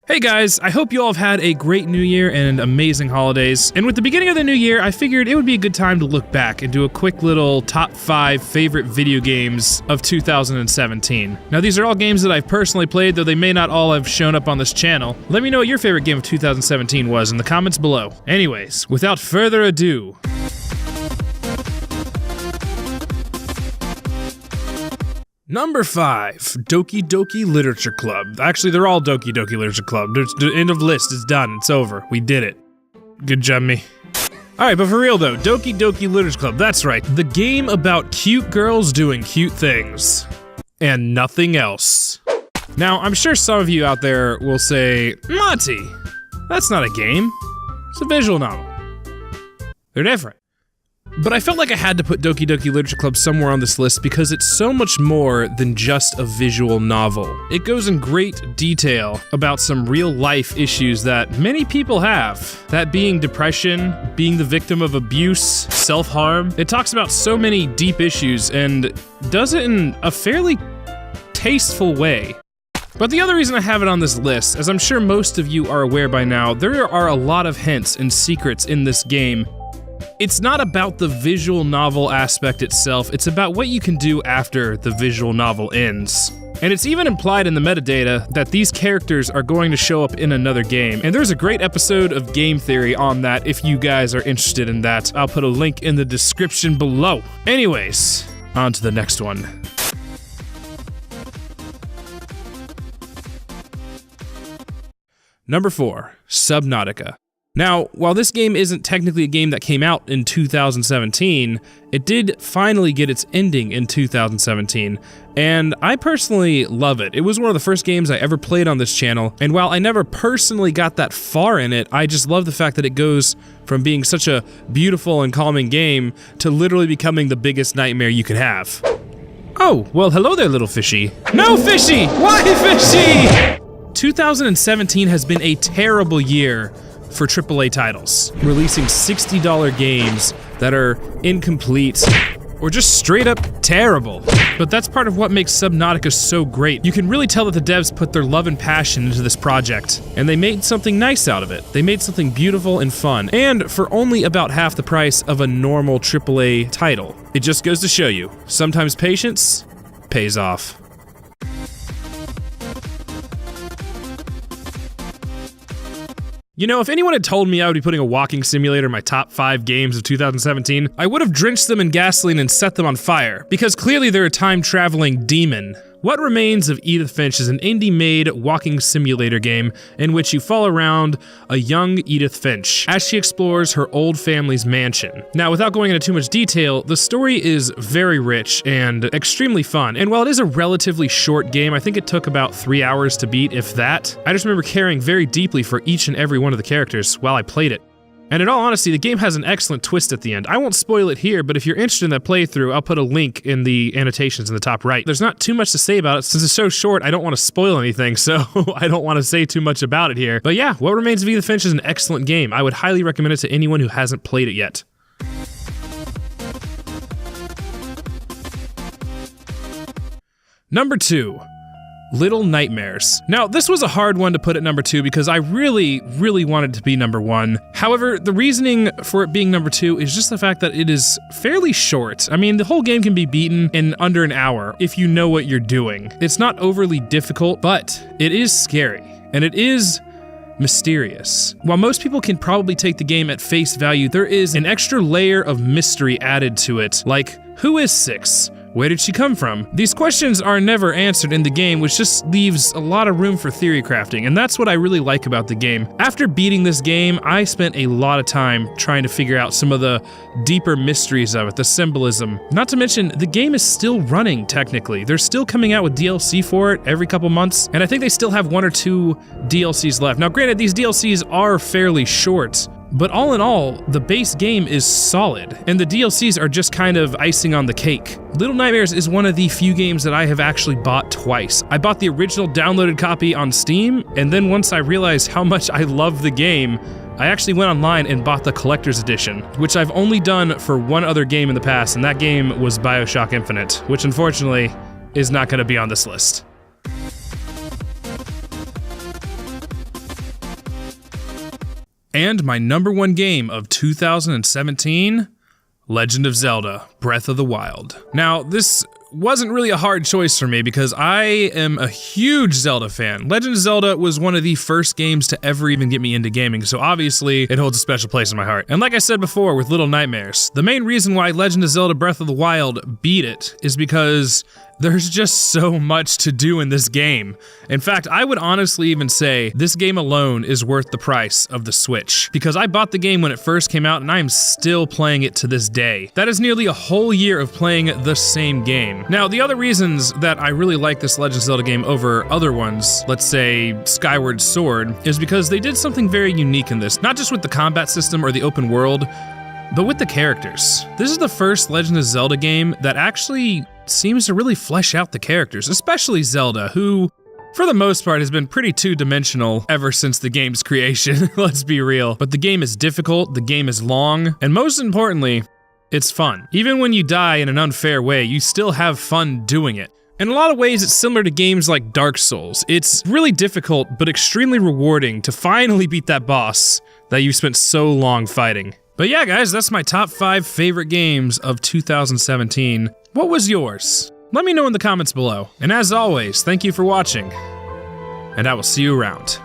Hey guys, I hope you all have had a great new year and amazing holidays. And with the beginning of the new year, I figured it would be a good time to look back and do a quick little top 5 favorite video games of 2017. Now these are all games that I've personally played, though they may not all have shown up on this channel. Let me know what your favorite game of 2017 was in the comments below. Anyways, without further ado, Number 5, DokiDoki Literature Club. Actually, they're all DokiDoki Literature Club. The end of the list is done. It's over. We did it. Good job, me. Alright, but for real though, DokiDoki Literature Club, that's right. The game about cute girls doing cute things. And nothing else. Now, I'm sure some of you out there will say, Monty, that's not a game. It's a visual novel. They're different. But I felt like I had to put DokiDoki Literature Club somewhere on this list because it's so much more than just a visual novel. It goes in great detail about some real-life issues that many people have. That being depression, being the victim of abuse, self-harm. It talks about so many deep issues and does it in a fairly tasteful way. But the other reason I have it on this list, as I'm sure most of you are aware by now, there are a lot of hints and secrets in this game. It's not about the visual novel aspect itself, it's about what you can do after the visual novel ends. And it's even implied in the metadata that these characters are going to show up in another game. And there's a great episode of Game Theory on that if you guys are interested in that. I'll put a link in the description below. Anyways, on to the next one. Number 4, Subnautica. Now, while this game isn't technically a game that came out in 2017, it did finally get its ending in 2017, and I personally love it. It was one of the first games I ever played on this channel, and while I never personally got that far in it, I just love the fact that it goes from being such a beautiful and calming game to literally becoming the biggest nightmare you could have. Oh, well hello there, little fishy. No, fishy! Why, fishy? 2017 has been a terrible year for AAA titles, releasing $60 games that are incomplete or just straight up terrible. But that's part of what makes Subnautica so great. You can really tell that the devs put their love and passion into this project, and they made something nice out of it. They made something beautiful and fun, and for only about half the price of a normal AAA title. It just goes to show you, sometimes patience pays off. You know, if anyone had told me I would be putting a walking simulator in my top 5 games of 2017, I would have drenched them in gasoline and set them on fire, because clearly they're a time-traveling demon. What Remains of Edith Finch is an indie-made walking simulator game in which you follow around a young Edith Finch as she explores her old family's mansion. Now, without going into too much detail, the story is very rich and extremely fun, and while it is a relatively short game, I think it took about 3 hours to beat, if that. I just remember caring very deeply for each and every one of the characters while I played it. And in all honesty, the game has an excellent twist at the end. I won't spoil it here, but if you're interested in that playthrough, I'll put a link in the annotations in the top right. There's not too much to say about it. Since it's so short, I don't want to spoil anything, so I don't want to say too much about it here. But yeah, What Remains of Edith Finch is an excellent game. I would highly recommend it to anyone who hasn't played it yet. Number 2. Little Nightmares. Now, this was a hard one to put at number 2 because I really wanted it to be number 1. However, the reasoning for it being number 2 is just the fact that it is fairly short. I mean, the whole game can be beaten in under an hour if you know what you're doing. It's not overly difficult, but it is scary, and it is mysterious. While most people can probably take the game at face value, there is an extra layer of mystery added to it, like, who is Six? Where did she come from? These questions are never answered in the game, which just leaves a lot of room for theory crafting, and that's what I really like about the game. After beating this game, I spent a lot of time trying to figure out some of the deeper mysteries of it, the symbolism. Not to mention, the game is still running, technically. They're still coming out with DLC for it every couple months, and I think they still have 1 or 2 DLCs left. Now granted, these DLCs are fairly short, but all in all, the base game is solid, and the DLCs are just kind of icing on the cake. Little Nightmares is one of the few games that I have actually bought twice. I bought the original downloaded copy on Steam, and then once I realized how much I love the game, I actually went online and bought the collector's edition, which I've only done for one other game in the past, and that game was BioShock Infinite, which unfortunately is not going to be on this list. And my #1 game of 2017, Legend of Zelda: Breath of the Wild. Now, this wasn't really a hard choice for me because I am a huge Zelda fan. Legend of Zelda was one of the first games to ever even get me into gaming, so obviously it holds a special place in my heart. And like I said before with Little Nightmares, the main reason why Legend of Zelda: Breath of the Wild beat it is because there's just so much to do in this game. In fact, I would honestly even say this game alone is worth the price of the Switch, because I bought the game when it first came out and I am still playing it to this day. That is nearly a whole year of playing the same game. Now, the other reasons that I really like this Legend of Zelda game over other ones, let's say Skyward Sword, is because they did something very unique in this, not just with the combat system or the open world, but with the characters. This is the first Legend of Zelda game that actually seems to really flesh out the characters, especially Zelda, who, for the most part, has been pretty two-dimensional ever since the game's creation, let's be real. But the game is difficult, the game is long, and most importantly, it's fun. Even when you die in an unfair way, you still have fun doing it. In a lot of ways, it's similar to games like Dark Souls. It's really difficult, but extremely rewarding to finally beat that boss that you spent so long fighting. But yeah, guys, that's my top 5 favorite games of 2017. What was yours? Let me know in the comments below. And as always, thank you for watching, and I will see you around.